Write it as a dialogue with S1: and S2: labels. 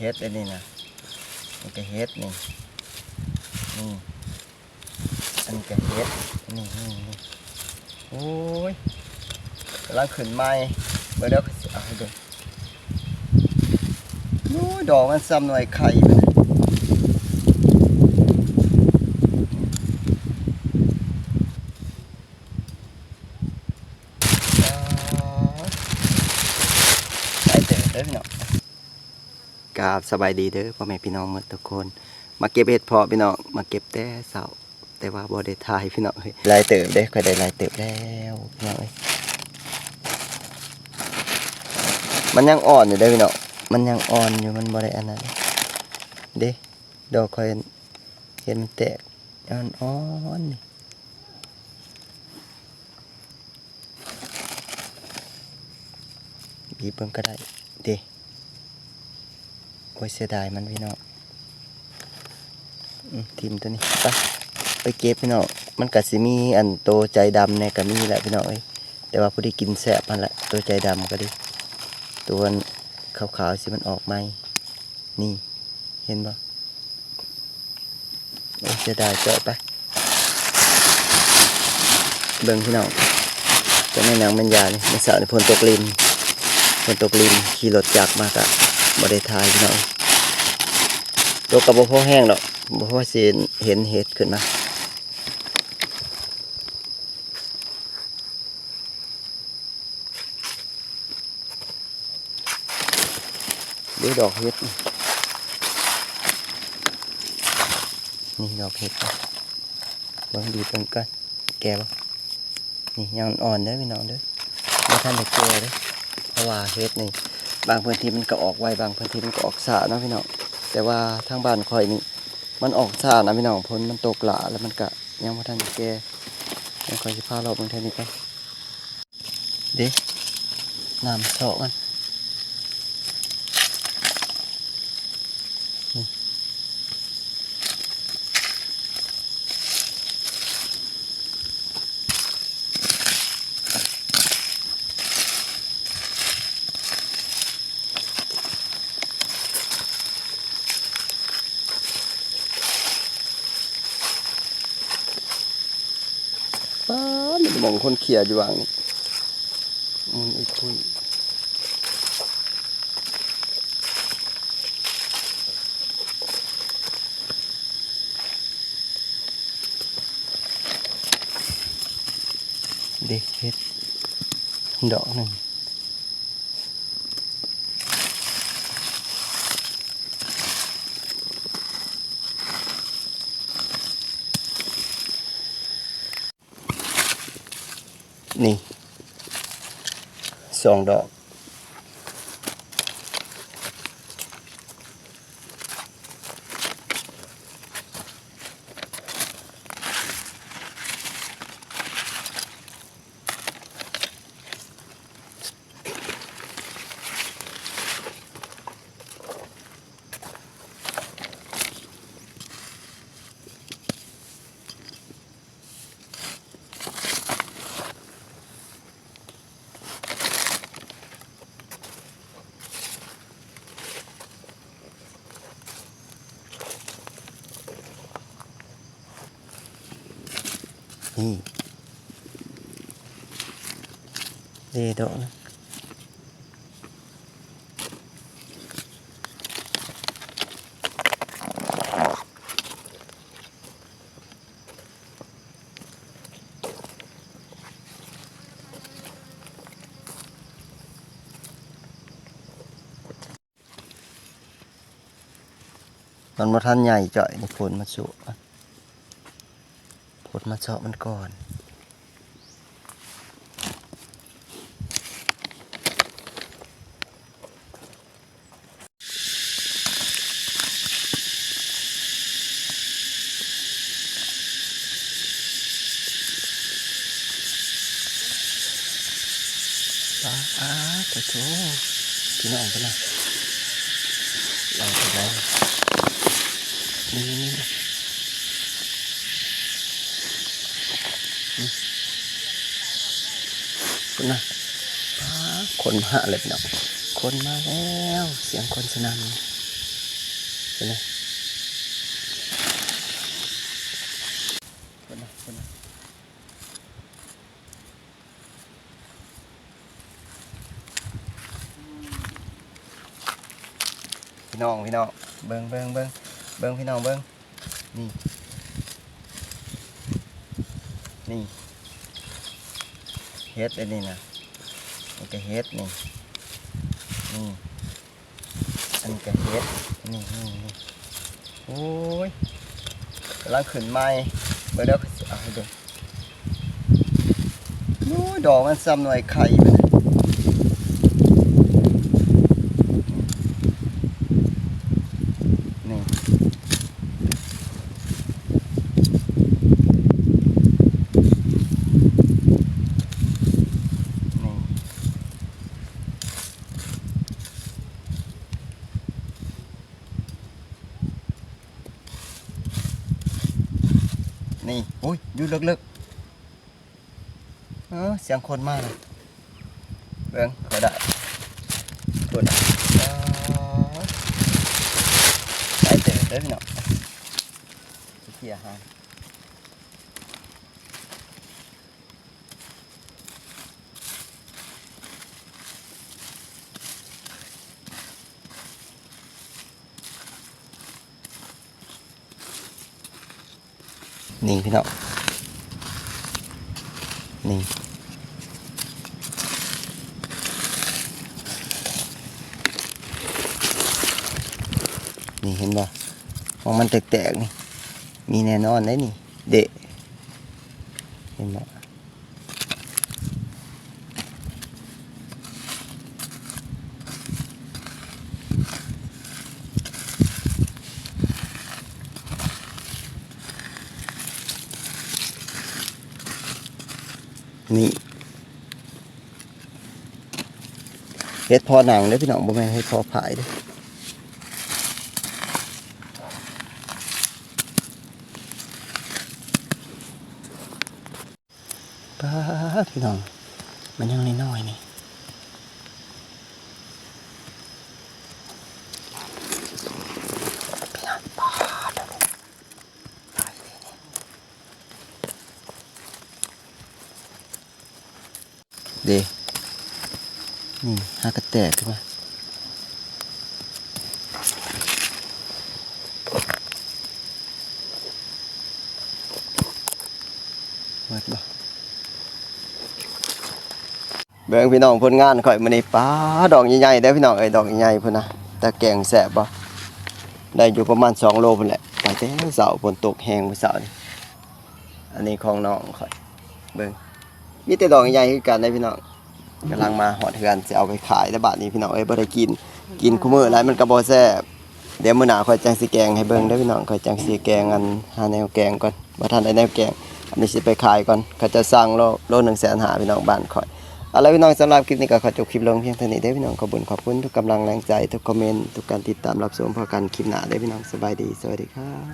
S1: ฮ็ดอันนี้นะมันก็เฮ็ดนี่อันนี้ก็เฮ็ดนี่โอ้ยกำลังขึ้นใหม่เดี๋ยวเอาให้ดูโอ้ยดอกมันซ้ำหน่วยไข่ไปเลยพี่น้องกราบสบายดีเด้อพ่อแม่พี่น้องหมดทุกคนมาเก็บเห็ดเพาะพี่น้องมาเก็บแต่เสาแต่ว่าบ่ได้ถ่ายพี่น้องเลยลายเติบเด้ค่อยได้ลายเติบแล้วพี่น้องเลยมันยังอ่อนอยู่เด้อพี่น้องมันยังอ่อนอยู่มันบ่ได้อันนั้นเด้ดอกค่อยเห็นมันแตกอ่อนนี่บีบเบิ่งก็ได้เด้โอ้ยเสียดายมันพี่น้องทีมตัวนี้ไปเก็บพี่น้องมันก็สิมีอันโตใจดำในก็มีแหละพี่น้องเอ้ยแต่ว่าผู้ที่กินแสบมันแหละตัวใจดำก็ดีตัวขาวๆสิมันออกไหมนี่เห็นบ่โอ้ยเสียดายเจาะไปเบิ่งพี่น้องจะไม่นางเป็นยานี่มันสาวในพลตกลินขี่รถจักรมากะบ่ได้ทายพี่น้องตัวกระบอกพอแห้งหรอกบ่พอสิเห็นเห็ดขึ้นมาดูดอกเห็ดนี่ดอกเห็ดบางดีเพิ่งกันแก่บ่นี่ยังอ่อนเด้อพี่น้องเด้อไม่ทันได้แก่เด้อเพราะว่าเห็ดนี่บางพื้นที่มันก็ออกไวบางพื้นที่มันก็ออกช้าเนาะพี่น้องแต่ว่าทางบ้านข่อยนี่มันออกช้านะพี่น้องผลมันตกหลาแล้วมันก็ยังไม่ทันแก่ยังคอยสิพาเราบางเท่านี้กันเด้น้ำเสาะกันมันมองคนเขี่ยอยู่ว่างนี่มันอีกคุยเด็กเฮ็ดดอกหนึ่งนี่2 ดอกนี่เด็ดอกนะมันมาทันใหญ่จ่อยในผลมาสุผลมาเจาะมันก่อนโถ่พี่น้องกันนะเราไปได้นี่คุณนะคนมาเลยพี่น้องคนมาแล้วเสียงคนสนั่น เป็นไงเป็นไงเป็นไงพี่น้องเบิ่งพี่น้องเบิ่งนี่เฮ็ดอันนี้นะมันก็เฮ็ดนี่อันนี้ก็เฮ็ดนี่โอ้ยกำลังขึ้นใหม่เบิ่งเด้อเอาให้ดูโอ้ยดอกมันซ้ำหน่วยไข่ไปเลยนี่นี่โอ้ยอยู่ลึกๆเสียงคนมากเลยเบิ่งเขาได้คนได้เต๋อเด้อพี่น้องเขี่ยหานี่พี่น้องนี่เห็นบ่ของมันแตกๆนี่มีแน่นอนได้นี่เดะเห็นบ่นี่เฮ็ดพอหนังเด้อพี่น้องบ่แม่นเฮ็ดพอผายเด้อป้าพี่น้องมันยังน้อยๆนี่พี่น้องป้าเด้นี่หากระแตกขึ้นมาเบิดบ่เบิ่งพี่น้องผลงานข่อยมื้อนี้ป้าดอกใหญ่ๆเด้อพี่น้องเอ้ยดอกใหญ่ๆพุ่นน่ะแต่แกงแซ่บบ่ได้อยู่ประมาณ2 โลพุ่นแหละไปแต่เช้าฝนตกแห้งมื้อเช้านี่อันนี้ของน้องข่อยเบิ่งมีแต่ดอกใหญ่คือกันเด้อพี่น้องกำลังมาหอดเฮือนสิเอาไปขายแต่บัดนี้พี่น้องเอ้ยบ่ได้กินคุมื้อหลายมันก็บ่แซ่บเดี๋ยวมื้อหน้าข่อยจังสิแกงให้เบิ่งเด้อพี่น้องข่อยจังสิแกงอันหาแนวแกงก่อนบ่ทันได้แนวแกงอันนี้สิไปขายก่อนเขาจะสั่งโล 150,000พี่น้องบ้านข่อยเอาล่ะพี่น้องสำหรับคลิปนี้ก็ขอจบคลิปลงเพียงเท่านี้เด้อพี่น้องขอบคุณทุกกำลังแรงใจทุกคอมเมนต์ทุกการติดตามรับชมพอกันคลิปหน้าเด้อพี่น้องสบายดีสวัสดีครับ